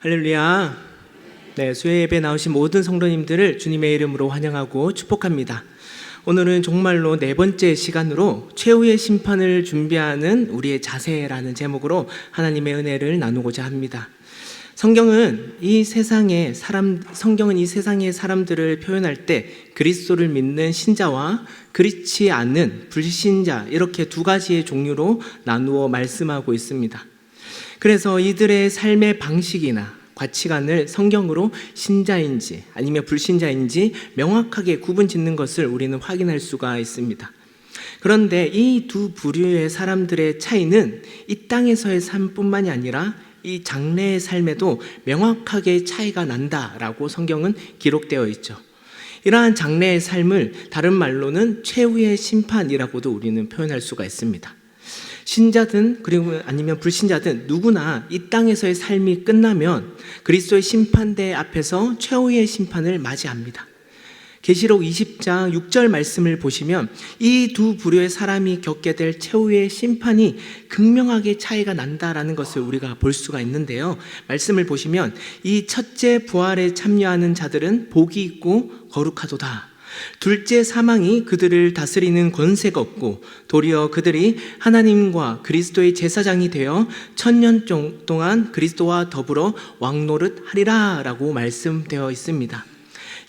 할렐루야. 네, 수요 예배 나오신 모든 성도님들을 주님의 이름으로 환영하고 축복합니다. 오늘은 정말로 네 번째 시간으로 최후의 심판을 준비하는 우리의 자세라는 제목으로 하나님의 은혜를 나누고자 합니다. 성경은 이 세상의 사람들을 표현할 때 그리스도를 믿는 신자와 그렇지 않는 불신자, 이렇게 두 가지의 종류로 나누어 말씀하고 있습니다. 그래서 이들의 삶의 방식이나 가치관을 성경으로 신자인지 아니면 불신자인지 명확하게 구분 짓는 것을 우리는 확인할 수가 있습니다. 그런데 이 두 부류의 사람들의 차이는 이 땅에서의 삶뿐만이 아니라 이 장래의 삶에도 명확하게 차이가 난다라고 성경은 기록되어 있죠. 이러한 장래의 삶을 다른 말로는 최후의 심판이라고도 우리는 표현할 수가 있습니다. 신자든 그리고 아니면 불신자든 누구나 이 땅에서의 삶이 끝나면 그리스도의 심판대 앞에서 최후의 심판을 맞이합니다. 계시록 20장 6절 말씀을 보시면 이 두 부류의 사람이 겪게 될 최후의 심판이 극명하게 차이가 난다라는 것을 우리가 볼 수가 있는데요. 말씀을 보시면 이 첫째 부활에 참여하는 자들은 복이 있고 거룩하도다. 둘째 사망이 그들을 다스리는 권세가 없고 도리어 그들이 하나님과 그리스도의 제사장이 되어 1000년 동안 그리스도와 더불어 왕노릇하리라 라고 말씀되어 있습니다.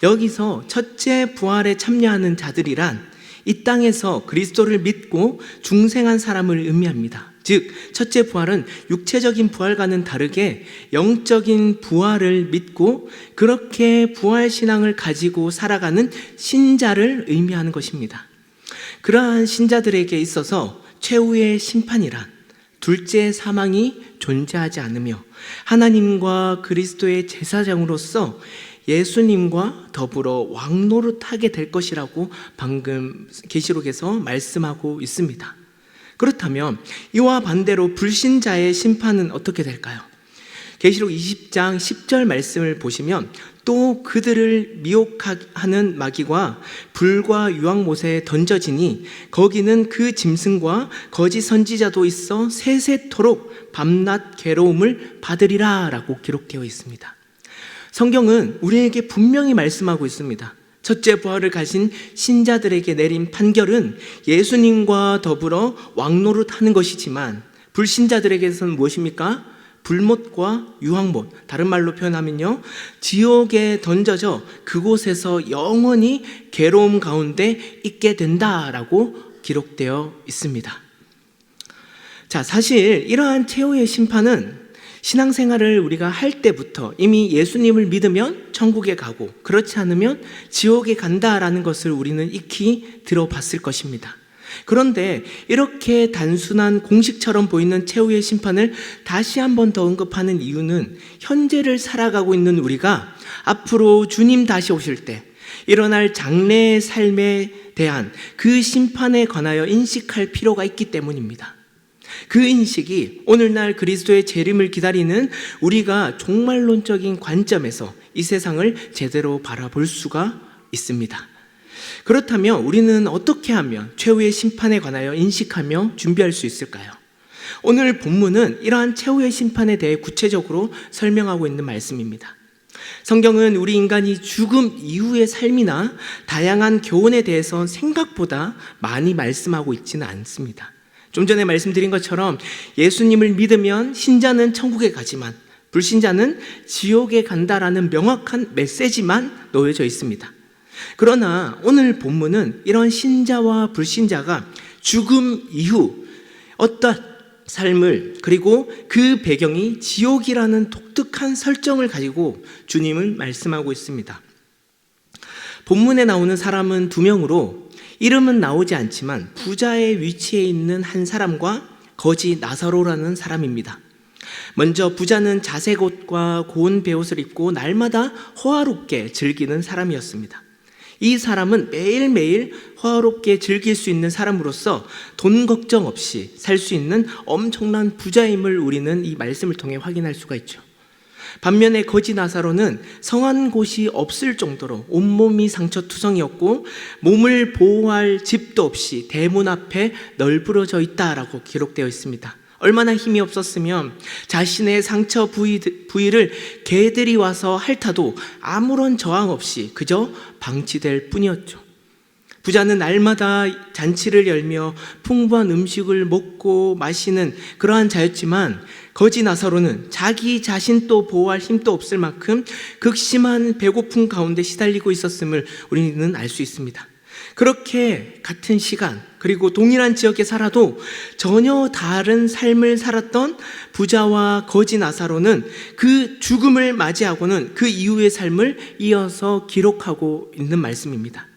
여기서 첫째 부활에 참여하는 자들이란 이 땅에서 그리스도를 믿고 중생한 사람을 의미합니다. 즉 첫째 부활은 육체적인 부활과는 다르게 영적인 부활을 믿고 그렇게 부활신앙을 가지고 살아가는 신자를 의미하는 것입니다. 그러한 신자들에게 있어서 최후의 심판이란 둘째 사망이 존재하지 않으며 하나님과 그리스도의 제사장으로서 예수님과 더불어 왕노릇하게 될 것이라고 방금 계시록에서 말씀하고 있습니다. 그렇다면 이와 반대로 불신자의 심판은 어떻게 될까요? 계시록 20장 10절 말씀을 보시면 또 그들을 미혹하는 마귀가 불과 유황못에 던져지니 거기는 그 짐승과 거짓 선지자도 있어 세세토록 밤낮 괴로움을 받으리라 라고 기록되어 있습니다. 성경은 우리에게 분명히 말씀하고 있습니다. 첫째 부활을 가신 신자들에게 내린 판결은 예수님과 더불어 왕노릇하는 것이지만 불신자들에게서는 무엇입니까? 불못과 유황못, 다른 말로 표현하면요, 지옥에 던져져 그곳에서 영원히 괴로움 가운데 있게 된다라고 기록되어 있습니다. 자, 사실 이러한 최후의 심판은 신앙생활을 우리가 할 때부터 이미 예수님을 믿으면 천국에 가고 그렇지 않으면 지옥에 간다라는 것을 우리는 익히 들어봤을 것입니다. 그런데 이렇게 단순한 공식처럼 보이는 최후의 심판을 다시 한 번 더 언급하는 이유는 현재를 살아가고 있는 우리가 앞으로 주님 다시 오실 때 일어날 장래의 삶에 대한 그 심판에 관하여 인식할 필요가 있기 때문입니다. 그 인식이 오늘날 그리스도의 재림을 기다리는 우리가 종말론적인 관점에서 이 세상을 제대로 바라볼 수가 있습니다. 그렇다면 우리는 어떻게 하면 최후의 심판에 관하여 인식하며 준비할 수 있을까요? 오늘 본문은 이러한 최후의 심판에 대해 구체적으로 설명하고 있는 말씀입니다. 성경은 우리 인간이 죽음 이후의 삶이나 다양한 교훈에 대해서 생각보다 많이 말씀하고 있지는 않습니다. 좀 전에 말씀드린 것처럼 예수님을 믿으면 신자는 천국에 가지만 불신자는 지옥에 간다라는 명확한 메시지만 놓여져 있습니다. 그러나 오늘 본문은 이런 신자와 불신자가 죽음 이후 어떤 삶을, 그리고 그 배경이 지옥이라는 독특한 설정을 가지고 주님을 말씀하고 있습니다. 본문에 나오는 사람은 2명으로 이름은 나오지 않지만 부자의 위치에 있는 한 사람과 거지 나사로라는 사람입니다. 먼저 부자는 자색 옷과 고운 베옷을 입고 날마다 호화롭게 즐기는 사람이었습니다. 이 사람은 매일매일 호화롭게 즐길 수 있는 사람으로서 돈 걱정 없이 살 수 있는 엄청난 부자임을 우리는 이 말씀을 통해 확인할 수가 있죠. 반면에 거지 나사로는 성한 곳이 없을 정도로 온몸이 상처투성이었고 몸을 보호할 집도 없이 대문 앞에 널브러져 있다라고 기록되어 있습니다. 얼마나 힘이 없었으면 자신의 상처 부위를 개들이 와서 핥아도 아무런 저항 없이 그저 방치될 뿐이었죠. 부자는 날마다 잔치를 열며 풍부한 음식을 먹고 마시는 그러한 자였지만 거지 나사로는 자기 자신도 보호할 힘도 없을 만큼 극심한 배고픔 가운데 시달리고 있었음을 우리는 알 수 있습니다. 그렇게 같은 시간 그리고 동일한 지역에 살아도 전혀 다른 삶을 살았던 부자와 거지 나사로는 그 죽음을 맞이하고는 그 이후의 삶을 이어서 기록하고 있는 말씀입니다.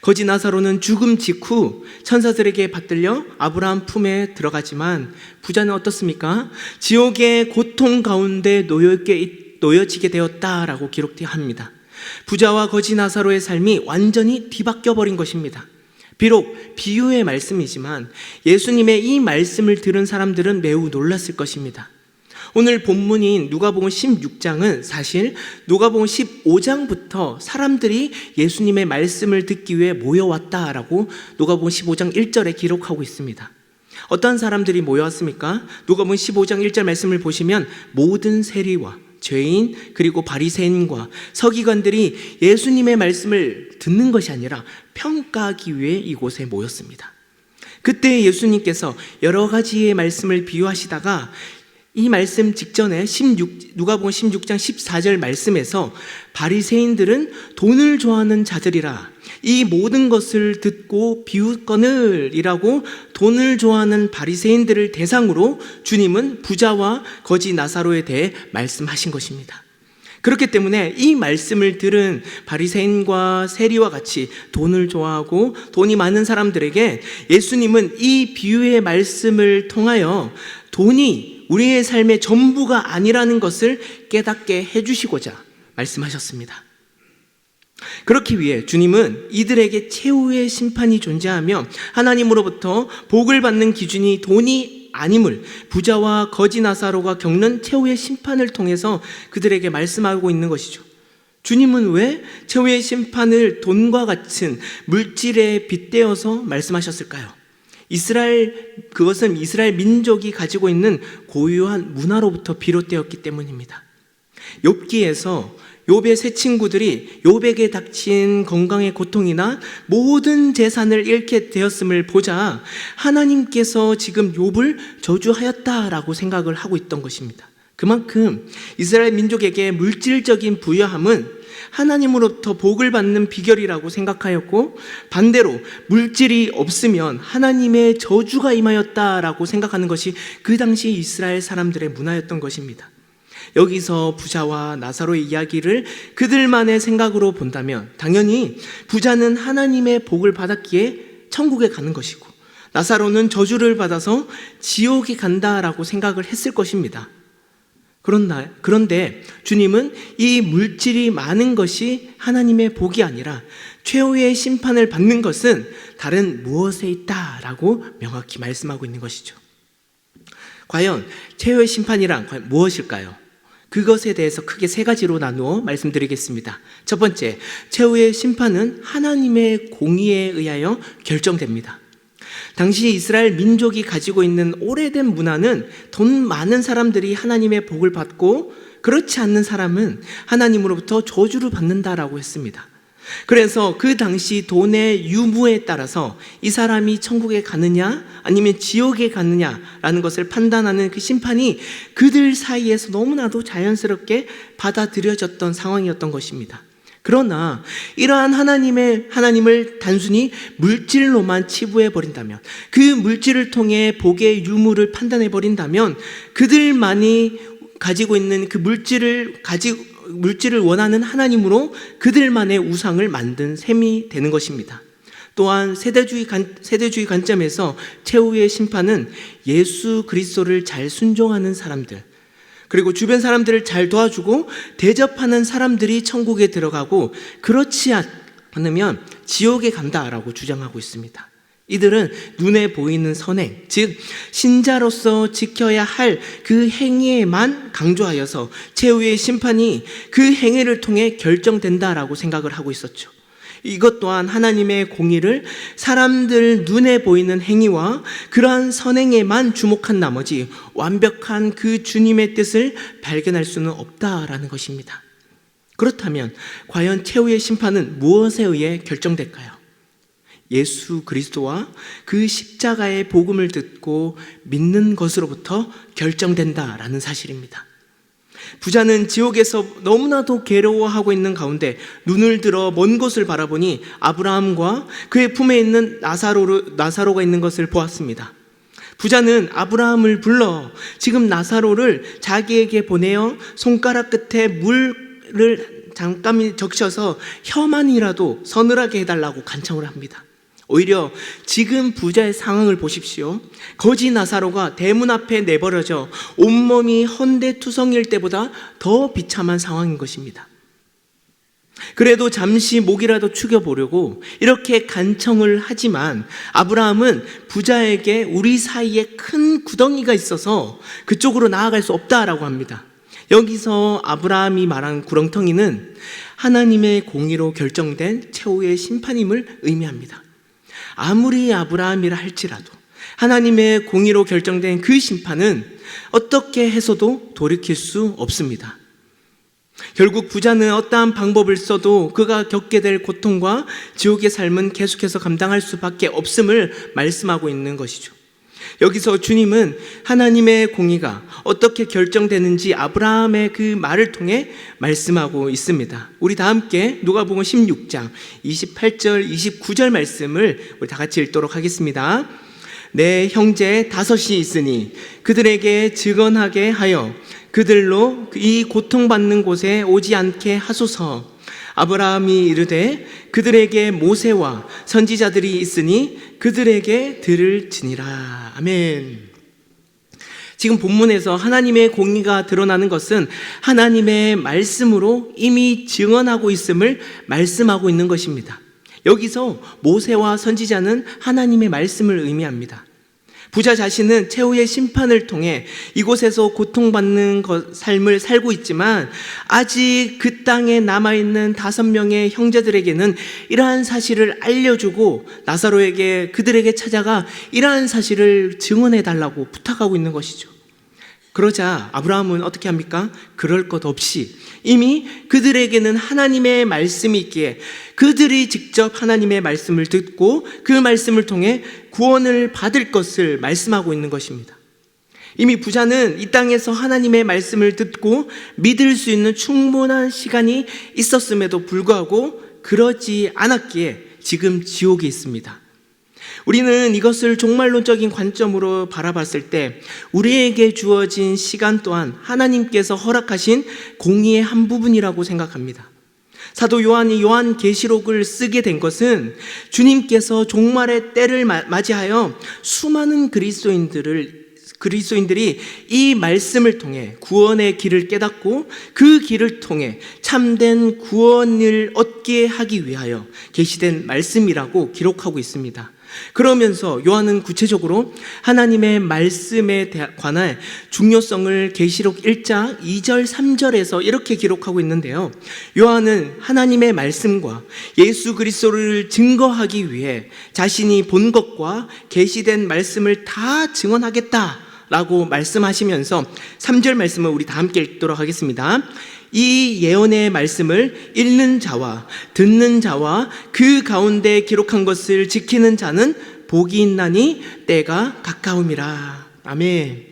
거지 나사로는 죽음 직후 천사들에게 받들려 아브라함 품에 들어가지만 부자는 어떻습니까? 지옥의 고통 가운데 놓여지게 되었다라고 기록합니다. 부자와 거지 나사로의 삶이 완전히 뒤바뀌어 버린 것입니다. 비록 비유의 말씀이지만 예수님의 이 말씀을 들은 사람들은 매우 놀랐을 것입니다. 오늘 본문인 누가복음 16장은 사실 누가복음 15장부터 사람들이 예수님의 말씀을 듣기 위해 모여왔다라고 누가복음 15장 1절에 기록하고 있습니다. 어떤 사람들이 모여왔습니까? 누가복음 15장 1절 말씀을 보시면 모든 세리와 죄인 그리고 바리새인과 서기관들이 예수님의 말씀을 듣는 것이 아니라 평가하기 위해 이곳에 모였습니다. 그때 예수님께서 여러 가지의 말씀을 비유하시다가 이 말씀 직전에 누가복음 16장 14절 말씀에서 바리새인들은 돈을 좋아하는 자들이라 이 모든 것을 듣고 비웃거늘이라고 돈을 좋아하는 바리새인들을 대상으로 주님은 부자와 거지 나사로에 대해 말씀하신 것입니다. 그렇기 때문에 이 말씀을 들은 바리새인과 세리와 같이 돈을 좋아하고 돈이 많은 사람들에게 예수님은 이 비유의 말씀을 통하여 돈이 우리의 삶의 전부가 아니라는 것을 깨닫게 해주시고자 말씀하셨습니다. 그렇기 위해 주님은 이들에게 최후의 심판이 존재하며 하나님으로부터 복을 받는 기준이 돈이 아님을 부자와 거지 나사로가 겪는 최후의 심판을 통해서 그들에게 말씀하고 있는 것이죠. 주님은 왜 최후의 심판을 돈과 같은 물질에 빗대어서 말씀하셨을까요? 그것은 이스라엘 민족이 가지고 있는 고유한 문화로부터 비롯되었기 때문입니다. 욥기에서 욥의 세 친구들이 욥에게 닥친 건강의 고통이나 모든 재산을 잃게 되었음을 보자 하나님께서 지금 욥을 저주하였다라고 생각을 하고 있던 것입니다. 그만큼 이스라엘 민족에게 물질적인 부유함은 하나님으로부터 복을 받는 비결이라고 생각하였고 반대로 물질이 없으면 하나님의 저주가 임하였다라고 생각하는 것이 그 당시 이스라엘 사람들의 문화였던 것입니다. 여기서 부자와 나사로의 이야기를 그들만의 생각으로 본다면 당연히 부자는 하나님의 복을 받았기에 천국에 가는 것이고 나사로는 저주를 받아서 지옥에 간다라고 생각을 했을 것입니다. 그런데 주님은 이 물질이 많은 것이 하나님의 복이 아니라 최후의 심판을 받는 것은 다른 무엇에 있다라고 명확히 말씀하고 있는 것이죠. 과연 최후의 심판이란 과연 무엇일까요? 그것에 대해서 크게 세 가지로 나누어 말씀드리겠습니다. 첫 번째, 최후의 심판은 하나님의 공의에 의하여 결정됩니다. 당시 이스라엘 민족이 가지고 있는 오래된 문화는 돈 많은 사람들이 하나님의 복을 받고 그렇지 않는 사람은 하나님으로부터 저주를 받는다라고 했습니다. 그래서 그 당시 돈의 유무에 따라서 이 사람이 천국에 가느냐 아니면 지옥에 가느냐라는 것을 판단하는 그 심판이 그들 사이에서 너무나도 자연스럽게 받아들여졌던 상황이었던 것입니다. 그러나 이러한 하나님을 단순히 물질로만 치부해 버린다면, 그 물질을 통해 복의 유무를 판단해 버린다면 그들만이 가지고 있는 그 물질을 원하는 하나님으로 그들만의 우상을 만든 셈이 되는 것입니다. 또한 세대주의 관점에서 최후의 심판은 예수 그리스도를 잘 순종하는 사람들, 그리고 주변 사람들을 잘 도와주고 대접하는 사람들이 천국에 들어가고 그렇지 않으면 지옥에 간다라고 주장하고 있습니다. 이들은 눈에 보이는 선행, 즉 신자로서 지켜야 할 그 행위에만 강조하여서 최후의 심판이 그 행위를 통해 결정된다라고 생각을 하고 있었죠. 이것 또한 하나님의 공의를 사람들 눈에 보이는 행위와 그러한 선행에만 주목한 나머지 완벽한 그 주님의 뜻을 발견할 수는 없다라는 것입니다. 그렇다면 과연 최후의 심판은 무엇에 의해 결정될까요? 예수 그리스도와 그 십자가의 복음을 듣고 믿는 것으로부터 결정된다라는 사실입니다. 부자는 지옥에서 너무나도 괴로워하고 있는 가운데 눈을 들어 먼 곳을 바라보니 아브라함과 그의 품에 있는 나사로가 있는 것을 보았습니다. 부자는 아브라함을 불러 지금 나사로를 자기에게 보내어 손가락 끝에 물을 잠깐 적셔서 혀만이라도 서늘하게 해달라고 간청을 합니다. 오히려 지금 부자의 상황을 보십시오. 거지 나사로가 대문 앞에 내버려져 온몸이 헌데투성일 때보다 더 비참한 상황인 것입니다. 그래도 잠시 목이라도 축여보려고 이렇게 간청을 하지만 아브라함은 부자에게 우리 사이에 큰 구덩이가 있어서 그쪽으로 나아갈 수 없다라고 합니다. 여기서 아브라함이 말한 구렁텅이는 하나님의 공의로 결정된 최후의 심판임을 의미합니다. 아무리 아브라함이라 할지라도 하나님의 공의로 결정된 그 심판은 어떻게 해서도 돌이킬 수 없습니다. 결국 부자는 어떠한 방법을 써도 그가 겪게 될 고통과 지옥의 삶은 계속해서 감당할 수밖에 없음을 말씀하고 있는 것이죠. 여기서 주님은 하나님의 공의가 어떻게 결정되는지 아브라함의 그 말을 통해 말씀하고 있습니다. 우리 다 함께 누가복음 16장 28절 29절 말씀을 우리 다 같이 읽도록 하겠습니다. 내 형제 5이 있으니 그들에게 증언하게 하여 그들로 이 고통받는 곳에 오지 않게 하소서. 아브라함이 이르되 그들에게 모세와 선지자들이 있으니 그들에게 들을지니라. 아멘. 지금 본문에서 하나님의 공의가 드러나는 것은 하나님의 말씀으로 이미 증언하고 있음을 말씀하고 있는 것입니다. 여기서 모세와 선지자는 하나님의 말씀을 의미합니다. 부자 자신은 최후의 심판을 통해 이곳에서 고통받는 삶을 살고 있지만 아직 그 땅에 남아있는 5명의 형제들에게는 이러한 사실을 알려주고 나사로에게 그들에게 찾아가 이러한 사실을 증언해달라고 부탁하고 있는 것이죠. 그러자 아브라함은 어떻게 합니까? 그럴 것 없이 이미 그들에게는 하나님의 말씀이 있기에 그들이 직접 하나님의 말씀을 듣고 그 말씀을 통해 구원을 받을 것을 말씀하고 있는 것입니다. 이미 부자는 이 땅에서 하나님의 말씀을 듣고 믿을 수 있는 충분한 시간이 있었음에도 불구하고 그러지 않았기에 지금 지옥에 있습니다. 우리는 이것을 종말론적인 관점으로 바라봤을 때 우리에게 주어진 시간 또한 하나님께서 허락하신 공의의 한 부분이라고 생각합니다. 사도 요한이 요한계시록을 쓰게 된 것은 주님께서 종말의 때를 맞이하여 수많은 그리스도인들이 이 말씀을 통해 구원의 길을 깨닫고 그 길을 통해 참된 구원을 얻게 하기 위하여 계시된 말씀이라고 기록하고 있습니다. 그러면서 요한은 구체적으로 하나님의 말씀에 관한 중요성을 계시록 1장 2절 3절에서 이렇게 기록하고 있는데요. 요한은 하나님의 말씀과 예수 그리스도를 증거하기 위해 자신이 본 것과 계시된 말씀을 다 증언하겠다라고 말씀하시면서 3절 말씀을 우리 다 함께 읽도록 하겠습니다. 이 예언의 말씀을 읽는 자와 듣는 자와 그 가운데 기록한 것을 지키는 자는 복이 있나니 때가 가까움이라. 아멘.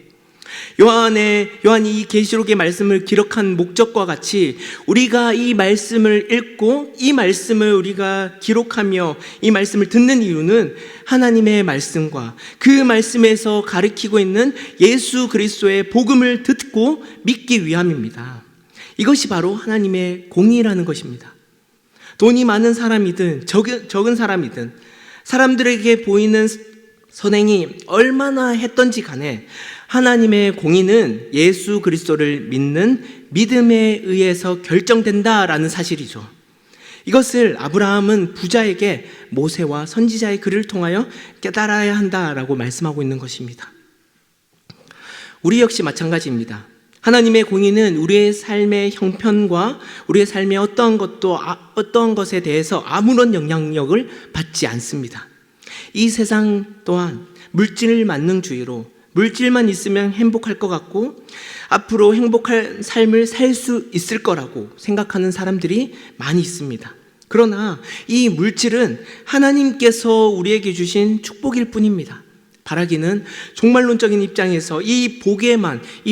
요한이 이 계시록의 말씀을 기록한 목적과 같이 우리가 이 말씀을 읽고 이 말씀을 우리가 기록하며 이 말씀을 듣는 이유는 하나님의 말씀과 그 말씀에서 가르치고 있는 예수 그리스도의 복음을 듣고 믿기 위함입니다. 이것이 바로 하나님의 공의라는 것입니다. 돈이 많은 사람이든 적은 사람이든 사람들에게 보이는 선행이 얼마나 했던지 간에 하나님의 공의는 예수 그리스도를 믿는 믿음에 의해서 결정된다라는 사실이죠. 이것을 아브라함은 부자에게 모세와 선지자의 글을 통하여 깨달아야 한다라고 말씀하고 있는 것입니다. 우리 역시 마찬가지입니다. 하나님의 공의는 우리의 삶의 형편과 우리의 삶의 어떤 것에 대해서 아무런 영향력을 받지 않습니다. 이 세상 또한 물질 만능주의로 물질만 있으면 행복할 것 같고 앞으로 행복한 삶을 살 수 있을 거라고 생각하는 사람들이 많이 있습니다. 그러나 이 물질은 하나님께서 우리에게 주신 축복일 뿐입니다. 바라기는 종말론적인 입장에서 이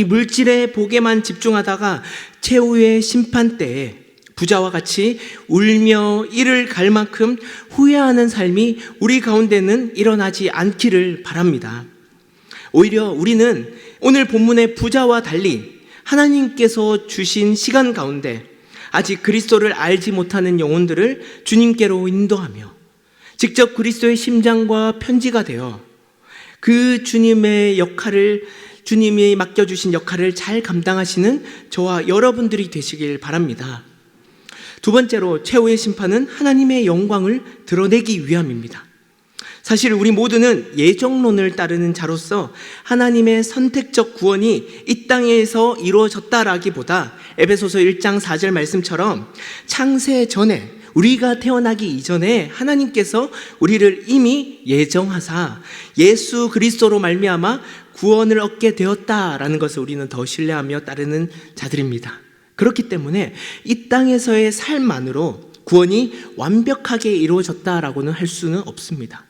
물질의 복에만 집중하다가 최후의 심판 때에 부자와 같이 울며 이를 갈 만큼 후회하는 삶이 우리 가운데는 일어나지 않기를 바랍니다. 오히려 우리는 오늘 본문의 부자와 달리 하나님께서 주신 시간 가운데 아직 그리스도를 알지 못하는 영혼들을 주님께로 인도하며 직접 그리스도의 심장과 편지가 되어 그 주님이 맡겨주신 역할을 잘 감당하시는 저와 여러분들이 되시길 바랍니다. 두 번째로 최후의 심판은 하나님의 영광을 드러내기 위함입니다. 사실 우리 모두는 예정론을 따르는 자로서 하나님의 선택적 구원이 이 땅에서 이루어졌다라기보다 에베소서 1장 4절 말씀처럼 창세 전에 우리가 태어나기 이전에 하나님께서 우리를 이미 예정하사 예수 그리스도로 말미암아 구원을 얻게 되었다라는 것을 우리는 더 신뢰하며 따르는 자들입니다. 그렇기 때문에 이 땅에서의 삶만으로 구원이 완벽하게 이루어졌다라고는 할 수는 없습니다.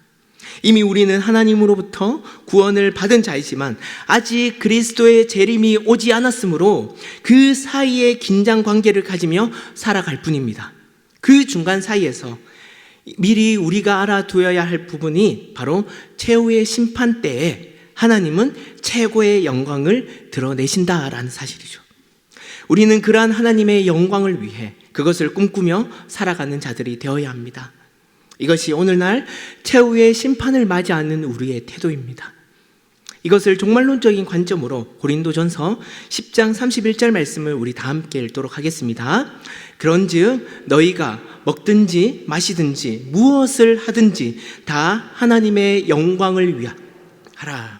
이미 우리는 하나님으로부터 구원을 받은 자이지만 아직 그리스도의 재림이 오지 않았으므로 그 사이에 긴장 관계를 가지며 살아갈 뿐입니다. 그 중간 사이에서 미리 우리가 알아두어야 할 부분이 바로 최후의 심판 때에 하나님은 최고의 영광을 드러내신다라는 사실이죠. 우리는 그러한 하나님의 영광을 위해 그것을 꿈꾸며 살아가는 자들이 되어야 합니다. 이것이 오늘날 최후의 심판을 맞이하는 우리의 태도입니다. 이것을 종말론적인 관점으로 고린도전서 10장 31절 말씀을 우리 다 함께 읽도록 하겠습니다. 그런즉 너희가 먹든지 마시든지 무엇을 하든지 다 하나님의 영광을 위하라.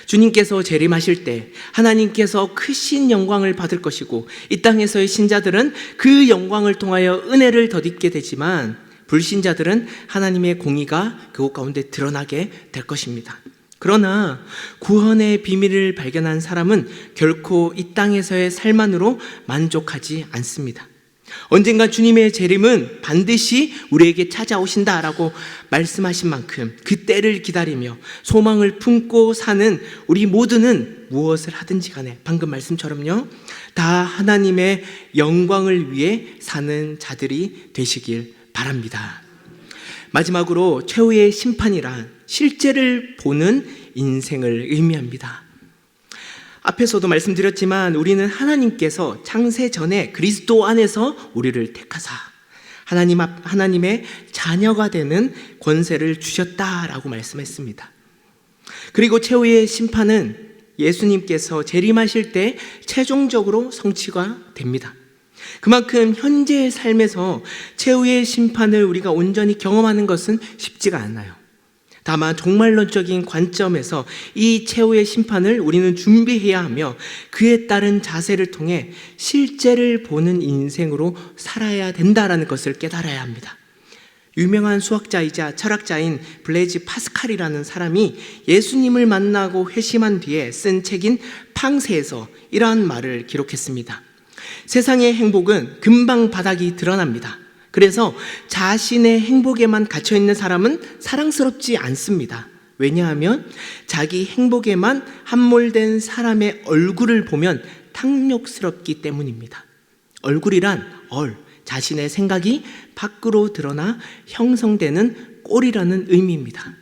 주님께서 재림하실 때 하나님께서 크신 영광을 받을 것이고 이 땅에서의 신자들은 그 영광을 통하여 은혜를 덧입게 되지만 불신자들은 하나님의 공의가 그곳 가운데 드러나게 될 것입니다. 그러나 구원의 비밀을 발견한 사람은 결코 이 땅에서의 삶만으로 만족하지 않습니다. 언젠가 주님의 재림은 반드시 우리에게 찾아오신다라고 말씀하신 만큼 그 때를 기다리며 소망을 품고 사는 우리 모두는 무엇을 하든지 간에 방금 말씀처럼요, 다 하나님의 영광을 위해 사는 자들이 되시길 바랍니다. 마지막으로 최후의 심판이란 실제를 보는 인생을 의미합니다. 앞에서도 말씀드렸지만 우리는 하나님께서 창세 전에 그리스도 안에서 우리를 택하사 하나님의 자녀가 되는 권세를 주셨다라고 말씀했습니다. 그리고 최후의 심판은 예수님께서 재림하실 때 최종적으로 성취가 됩니다. 그만큼 현재의 삶에서 최후의 심판을 우리가 온전히 경험하는 것은 쉽지가 않아요. 다만 종말론적인 관점에서 이 최후의 심판을 우리는 준비해야 하며 그에 따른 자세를 통해 실제를 보는 인생으로 살아야 된다는 것을 깨달아야 합니다. 유명한 수학자이자 철학자인 블레이즈 파스칼이라는 사람이 예수님을 만나고 회심한 뒤에 쓴 책인 팡세에서 이러한 말을 기록했습니다. 세상의 행복은 금방 바닥이 드러납니다. 그래서 자신의 행복에만 갇혀있는 사람은 사랑스럽지 않습니다. 왜냐하면 자기 행복에만 함몰된 사람의 얼굴을 보면 탐욕스럽기 때문입니다. 얼굴이란 자신의 생각이 밖으로 드러나 형성되는 꼴이라는 의미입니다.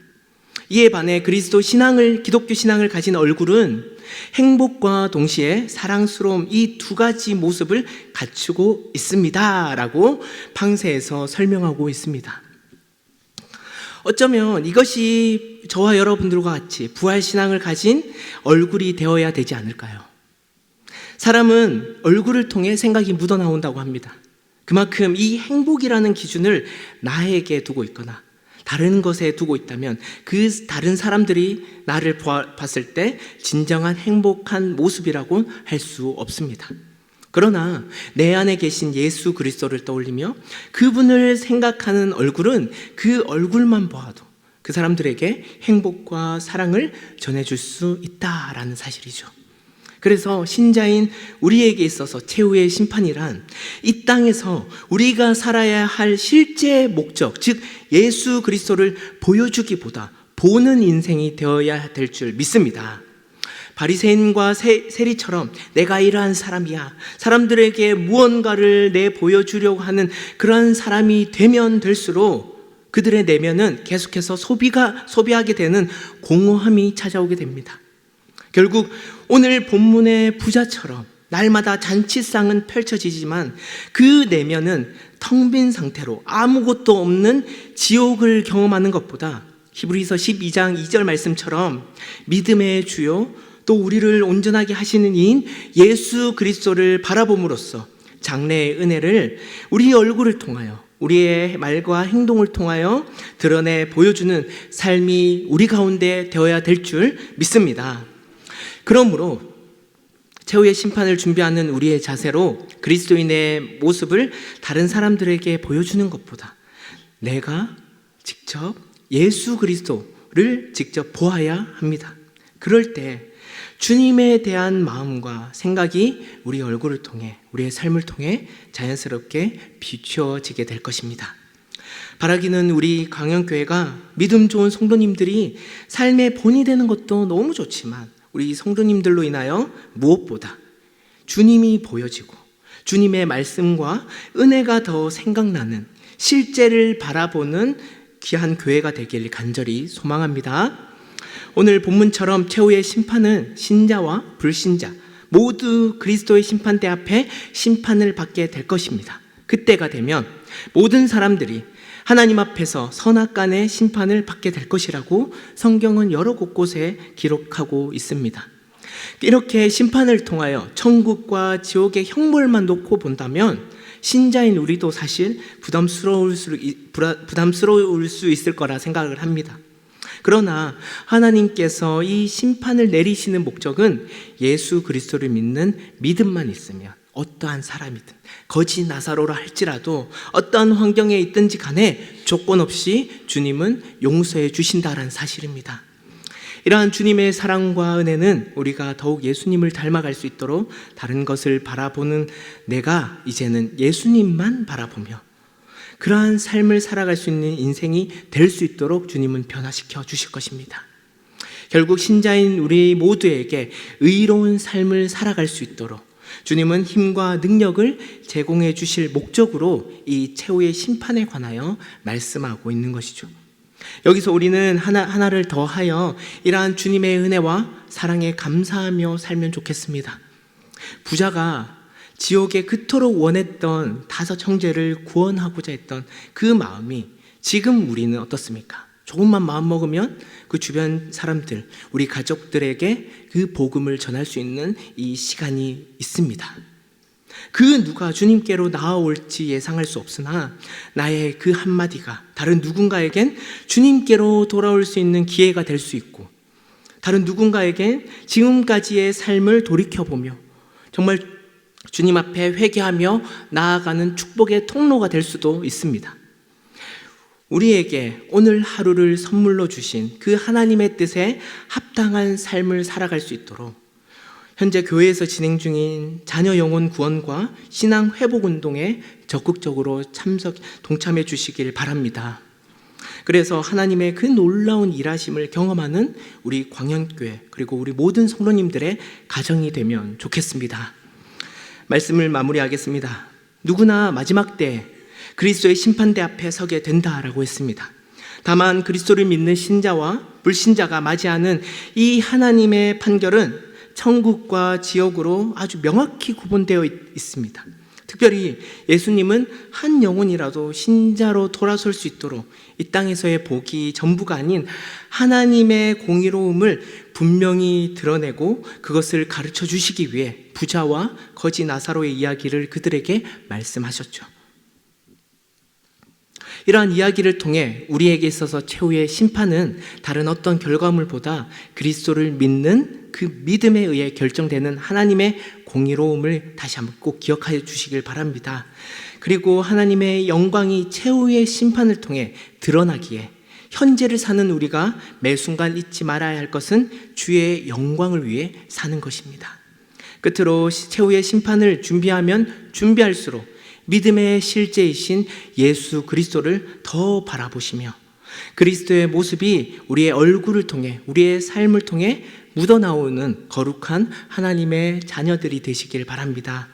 이에 반해 기독교 신앙을 가진 얼굴은 행복과 동시에 사랑스러움 이 두 가지 모습을 갖추고 있습니다 라고 팡세에서 설명하고 있습니다. 어쩌면 이것이 저와 여러분들과 같이 부활신앙을 가진 얼굴이 되어야 되지 않을까요? 사람은 얼굴을 통해 생각이 묻어나온다고 합니다. 그만큼 이 행복이라는 기준을 나에게 두고 있거나 다른 것에 두고 있다면 그 다른 사람들이 나를 봤을 때 진정한 행복한 모습이라고 할 수 없습니다. 그러나 내 안에 계신 예수 그리스도를 떠올리며 그분을 생각하는 얼굴은 그 얼굴만 보아도 그 사람들에게 행복과 사랑을 전해줄 수 있다라는 사실이죠. 그래서 신자인 우리에게 있어서 최후의 심판이란 이 땅에서 우리가 살아야 할 실제 목적, 즉 예수 그리스도를 보여주기보다 보는 인생이 되어야 될 줄 믿습니다. 바리새인과 세리처럼 내가 이러한 사람이야, 사람들에게 무언가를 내보여주려고 하는 그러한 사람이 되면 될수록 그들의 내면은 계속해서 소비하게 되는 공허함이 찾아오게 됩니다. 결국 오늘 본문의 부자처럼 날마다 잔치상은 펼쳐지지만 그 내면은 텅 빈 상태로 아무것도 없는 지옥을 경험하는 것보다 히브리서 12장 2절 말씀처럼 믿음의 주요 또 우리를 온전하게 하시는 이인 예수 그리스도를 바라봄으로써 장래의 은혜를 우리 얼굴을 통하여 우리의 말과 행동을 통하여 드러내 보여주는 삶이 우리 가운데 되어야 될 줄 믿습니다. 그러므로 최후의 심판을 준비하는 우리의 자세로 그리스도인의 모습을 다른 사람들에게 보여주는 것보다 내가 직접 예수 그리스도를 직접 보아야 합니다. 그럴 때 주님에 대한 마음과 생각이 우리 얼굴을 통해, 우리의 삶을 통해 자연스럽게 비추어지게 될 것입니다. 바라기는 우리 강영교회가 믿음 좋은 성도님들이 삶의 본이 되는 것도 너무 좋지만 우리 성도님들로 인하여 무엇보다 주님이 보여지고 주님의 말씀과 은혜가 더 생각나는 실제를 바라보는 귀한 교회가 되길 간절히 소망합니다. 오늘 본문처럼 최후의 심판은 신자와 불신자 모두 그리스도의 심판대 앞에 심판을 받게 될 것입니다. 그때가 되면 모든 사람들이 하나님 앞에서 선악간의 심판을 받게 될 것이라고 성경은 여러 곳곳에 기록하고 있습니다. 이렇게 심판을 통하여 천국과 지옥의 형벌만 놓고 본다면 신자인 우리도 사실 부담스러울 수 있을 거라 생각을 합니다. 그러나 하나님께서 이 심판을 내리시는 목적은 예수 그리스도를 믿는 믿음만 있으면 어떠한 사람이든 거지 나사로라 할지라도 어떠한 환경에 있든지 간에 조건 없이 주님은 용서해 주신다라는 사실입니다. 이러한 주님의 사랑과 은혜는 우리가 더욱 예수님을 닮아갈 수 있도록 다른 것을 바라보는 내가 이제는 예수님만 바라보며 그러한 삶을 살아갈 수 있는 인생이 될 수 있도록 주님은 변화시켜 주실 것입니다. 결국 신자인 우리 모두에게 의로운 삶을 살아갈 수 있도록 주님은 힘과 능력을 제공해 주실 목적으로 이 최후의 심판에 관하여 말씀하고 있는 것이죠. 여기서 우리는 하나를 더하여 이러한 주님의 은혜와 사랑에 감사하며 살면 좋겠습니다. 부자가 지옥에 그토록 원했던 5 형제를 구원하고자 했던 그 마음이 지금 우리는 어떻습니까? 조금만 마음 먹으면 그 주변 사람들, 우리 가족들에게 그 복음을 전할 수 있는 이 시간이 있습니다. 그 누가 주님께로 나아올지 예상할 수 없으나 나의 그 한마디가 다른 누군가에겐 주님께로 돌아올 수 있는 기회가 될 수 있고 다른 누군가에겐 지금까지의 삶을 돌이켜보며 정말 주님 앞에 회개하며 나아가는 축복의 통로가 될 수도 있습니다. 우리에게 오늘 하루를 선물로 주신 그 하나님의 뜻에 합당한 삶을 살아갈 수 있도록 현재 교회에서 진행 중인 자녀 영혼 구원과 신앙 회복 운동에 적극적으로 동참해 주시길 바랍니다. 그래서 하나님의 그 놀라운 일하심을 경험하는 우리 광현교회 그리고 우리 모든 성도님들의 가정이 되면 좋겠습니다. 말씀을 마무리하겠습니다. 누구나 마지막 때 그리스도의 심판대 앞에 서게 된다라고 했습니다. 다만 그리스도를 믿는 신자와 불신자가 맞이하는 이 하나님의 판결은 천국과 지옥으로 아주 명확히 구분되어 있습니다. 특별히 예수님은 한 영혼이라도 신자로 돌아설 수 있도록 이 땅에서의 복이 전부가 아닌 하나님의 공의로움을 분명히 드러내고 그것을 가르쳐 주시기 위해 부자와 거지 나사로의 이야기를 그들에게 말씀하셨죠. 이러한 이야기를 통해 우리에게 있어서 최후의 심판은 다른 어떤 결과물보다 그리스도를 믿는 그 믿음에 의해 결정되는 하나님의 공의로움을 다시 한번 꼭 기억하여 주시길 바랍니다. 그리고 하나님의 영광이 최후의 심판을 통해 드러나기에 현재를 사는 우리가 매 순간 잊지 말아야 할 것은 주의 영광을 위해 사는 것입니다. 끝으로 최후의 심판을 준비하면 준비할수록 믿음의 실제이신 예수 그리스도를 더 바라보시며 그리스도의 모습이 우리의 얼굴을 통해 우리의 삶을 통해 묻어나오는 거룩한 하나님의 자녀들이 되시길 바랍니다.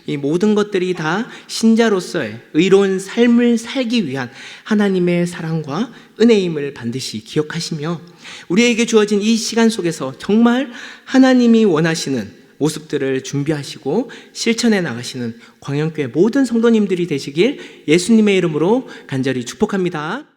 이 모든 것들이 다 신자로서의 의로운 삶을 살기 위한 하나님의 사랑과 은혜임을 반드시 기억하시며 우리에게 주어진 이 시간 속에서 정말 하나님이 원하시는 모습들을 준비하시고 실천해 나가시는 광양교회 모든 성도님들이 되시길 예수님의 이름으로 간절히 축복합니다.